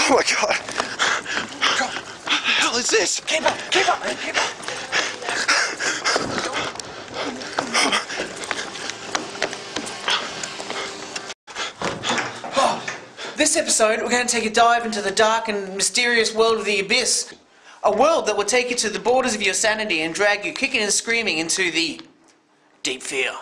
Oh my God. What the hell is this? Keep up, man, keep up. This episode, we're going to take a dive into the dark and mysterious world of the Abyss. A world that will take you to the borders of your sanity and drag you kicking and screaming into the deep fear.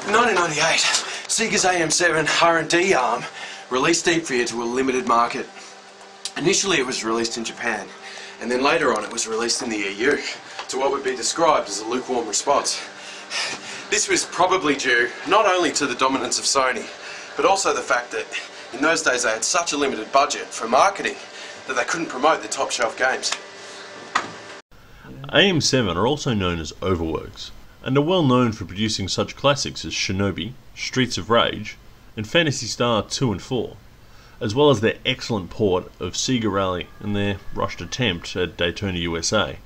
In 1998, Sega's AM7 R&D arm released Deep Fear to a limited market. Initially it was released in Japan, and then later on it was released in the EU, to what would be described as a lukewarm response. This was probably due not only to the dominance of Sony, but also the fact that in those days they had such a limited budget for marketing that they couldn't promote their top shelf games. AM7 are also known as Overworks, and are well known for producing such classics as Shinobi, Streets of Rage, and Phantasy Star 2 and 4, as well as their excellent port of Sega Rally and their rushed attempt at Daytona USA.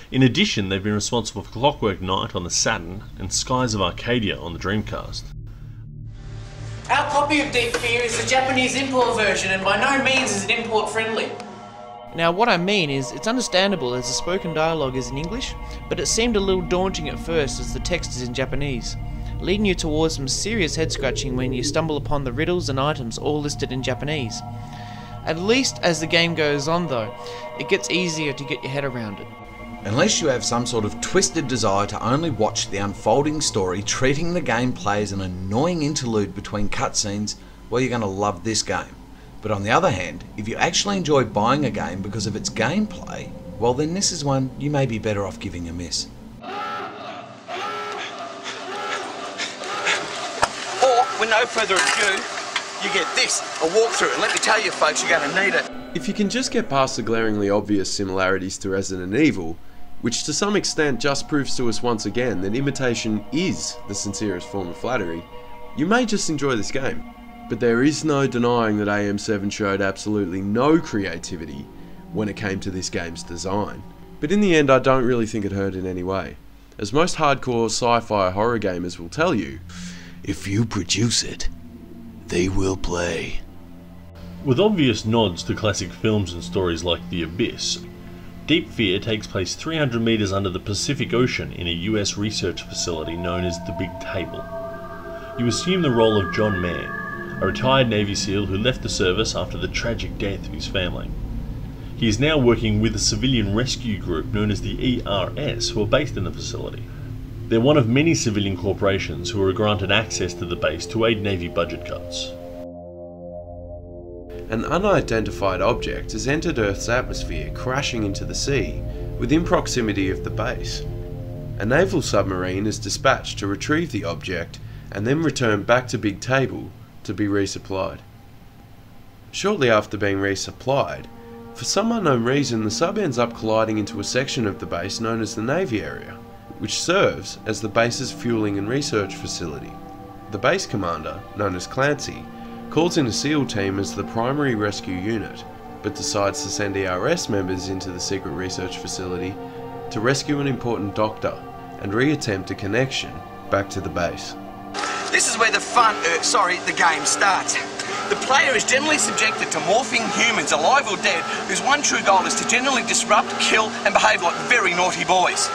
In addition, they've been responsible for Clockwork Knight on the Saturn and Skies of Arcadia on the Dreamcast. Our copy of Deep Fear is the Japanese import version, and by no means is it import friendly. Now what I mean is, it's understandable as the spoken dialogue is in English, but it seemed a little daunting at first as the text is in Japanese, leading you towards some serious head scratching when you stumble upon the riddles and items all listed in Japanese. At least as the game goes on though, it gets easier to get your head around it. Unless you have some sort of twisted desire to only watch the unfolding story, treating the gameplay as an annoying interlude between cutscenes, well, you're going to love this game. But on the other hand, if you actually enjoy buying a game because of its gameplay, well then this is one you may be better off giving a miss. Or, with no further ado, you get this, a walkthrough, and let me tell you folks, you're going to need it. If you can just get past the glaringly obvious similarities to Resident Evil, which to some extent just proves to us once again that imitation is the sincerest form of flattery, you may just enjoy this game. But there is no denying that AM7 showed absolutely no creativity when it came to this game's design. But in the end, I don't really think it hurt in any way. As most hardcore sci-fi horror gamers will tell you, if you produce it, they will play. With obvious nods to classic films and stories like The Abyss, Deep Fear takes place 300 meters under the Pacific Ocean in a US research facility known as the Big Table. You assume the role of John Mann, a retired Navy SEAL who left the service after the tragic death of his family. He is now working with a civilian rescue group known as the ERS, who are based in the facility. They're one of many civilian corporations who are granted access to the base to aid Navy budget cuts. An unidentified object has entered Earth's atmosphere, crashing into the sea within proximity of the base. A naval submarine is dispatched to retrieve the object and then return back to Big Table to be resupplied. Shortly after being resupplied, for some unknown reason the sub ends up colliding into a section of the base known as the Navy area, which serves as the base's fueling and research facility. The base commander, known as Clancy, calls in a SEAL team as the primary rescue unit, but decides to send ERS members into the secret research facility to rescue an important doctor and re-attempt a connection back to the base. This is where the game starts. The player is generally subjected to morphing humans, alive or dead, whose one true goal is to generally disrupt, kill, and behave like very naughty boys.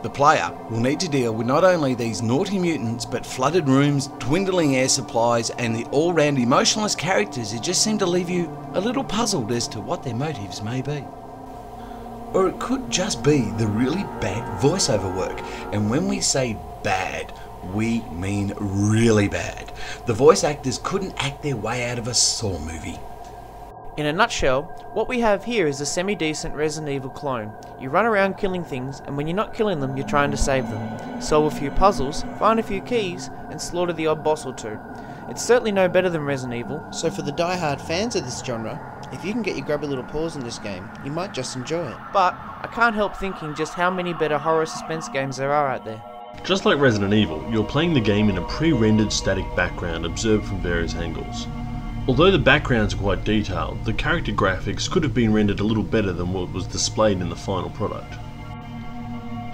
The player will need to deal with not only these naughty mutants, but flooded rooms, dwindling air supplies, and the all-round emotionless characters who just seem to leave you a little puzzled as to what their motives may be. Or it could just be the really bad voiceover work, and when we say bad, we mean really bad. The voice actors couldn't act their way out of a Saw movie. In a nutshell, what we have here is a semi-decent Resident Evil clone. You run around killing things, and when you're not killing them, you're trying to save them. Solve a few puzzles, find a few keys, and slaughter the odd boss or two. It's certainly no better than Resident Evil, so for the die-hard fans of this genre, if you can get your grubby little paws in this game, you might just enjoy it. But I can't help thinking just how many better horror suspense games there are out there. Just like Resident Evil, you're playing the game in a pre-rendered static background observed from various angles. Although the backgrounds are quite detailed, the character graphics could have been rendered a little better than what was displayed in the final product.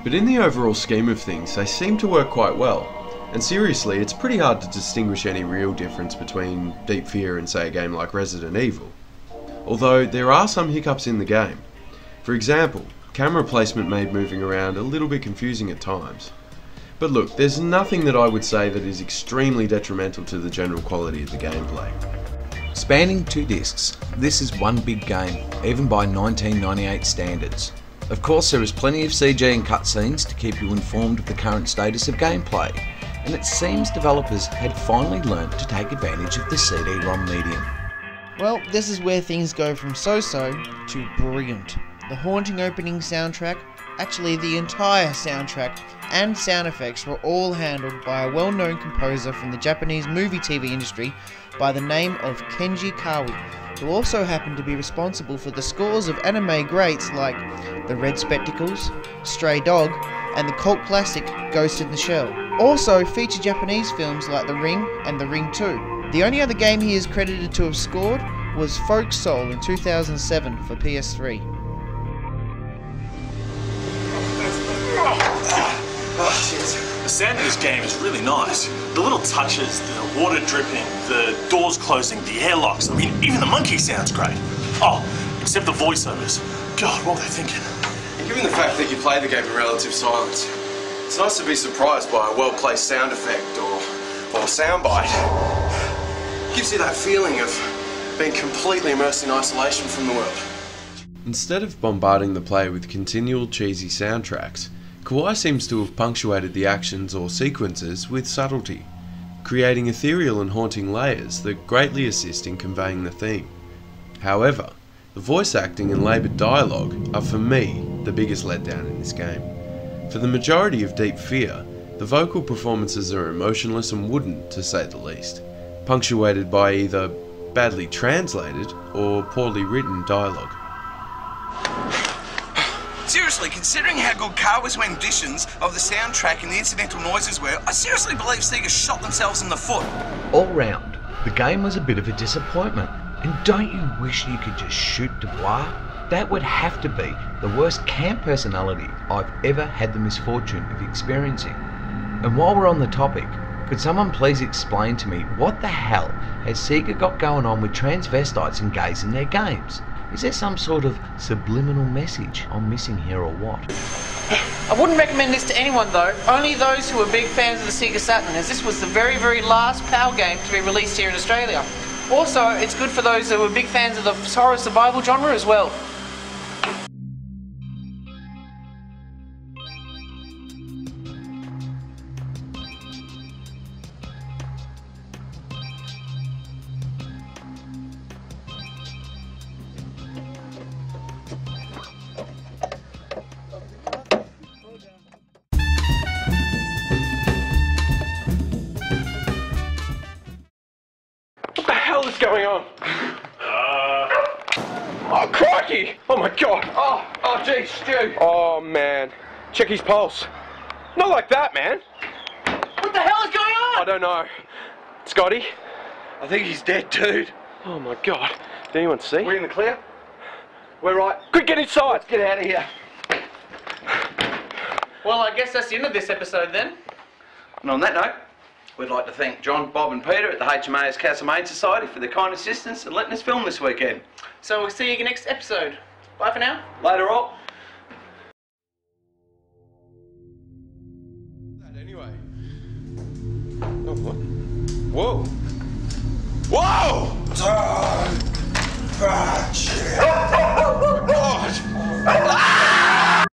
But in the overall scheme of things, they seem to work quite well. And seriously, it's pretty hard to distinguish any real difference between Deep Fear and, say, a game like Resident Evil. Although, there are some hiccups in the game. For example, camera placement made moving around a little bit confusing at times. But look, there's nothing that I would say that is extremely detrimental to the general quality of the gameplay. Spanning 2 discs, this is one big game, even by 1998 standards. Of course, there is plenty of CG and cutscenes to keep you informed of the current status of gameplay, and it seems developers had finally learnt to take advantage of the CD-ROM medium. Well, this is where things go from so-so to brilliant. The haunting opening soundtrack, actually the entire soundtrack, and sound effects were all handled by a well-known composer from the Japanese movie-TV industry by the name of Kenji Kawi, who also happened to be responsible for the scores of anime greats like The Red Spectacles, Stray Dog, and the cult classic Ghost in the Shell. Also featured Japanese films like The Ring and The Ring 2. The only other game he is credited to have scored was Folk Soul in 2007 for PS3. The sound of this game is really nice. The little touches, the water dripping, the doors closing, the airlocks. I mean, even the monkey sounds great. Oh, except the voiceovers. God, what were they thinking? And given the fact that you play the game in relative silence, it's nice to be surprised by a well-placed sound effect or soundbite. Gives you that feeling of being completely immersed in isolation from the world. Instead of bombarding the player with continual cheesy soundtracks, Kawai seems to have punctuated the actions or sequences with subtlety, creating ethereal and haunting layers that greatly assist in conveying the theme. However, the voice acting and laboured dialogue are for me the biggest letdown in this game. For the majority of Deep Fear, the vocal performances are emotionless and wooden, to say the least, punctuated by either badly translated or poorly written dialogue. Seriously, considering how good Kawa's renditions of the soundtrack and the incidental noises were, I seriously believe Sega shot themselves in the foot. All round, the game was a bit of a disappointment. And don't you wish you could just shoot Dubois? That would have to be the worst camp personality I've ever had the misfortune of experiencing. And while we're on the topic, could someone please explain to me what the hell has Sega got going on with transvestites and gays in their games? Is there some sort of subliminal message I'm missing here or what? I wouldn't recommend this to anyone though, only those who are big fans of the Sega Saturn, as this was the very last PAL game to be released here in Australia. Also, it's good for those who are big fans of the horror survival genre as well. What is going on? Oh, crikey! Oh my god! Oh geez, Stu! Oh man, check his pulse. Not like that, man. What the hell is going on? I don't know. Scotty? I think he's dead, dude. Oh my god. Did anyone see? We're in the clear? We're right. Quick, get inside! Let's get out of here. Well, I guess that's the end of this episode then. And on that note, we'd like to thank John, Bob and Peter at the HMAS Castlemaine Society for their kind assistance in letting us film this weekend. So we'll see you next episode. Bye for now. Later all. Anyway. Oh, what? Whoa! Whoa! Oh, God!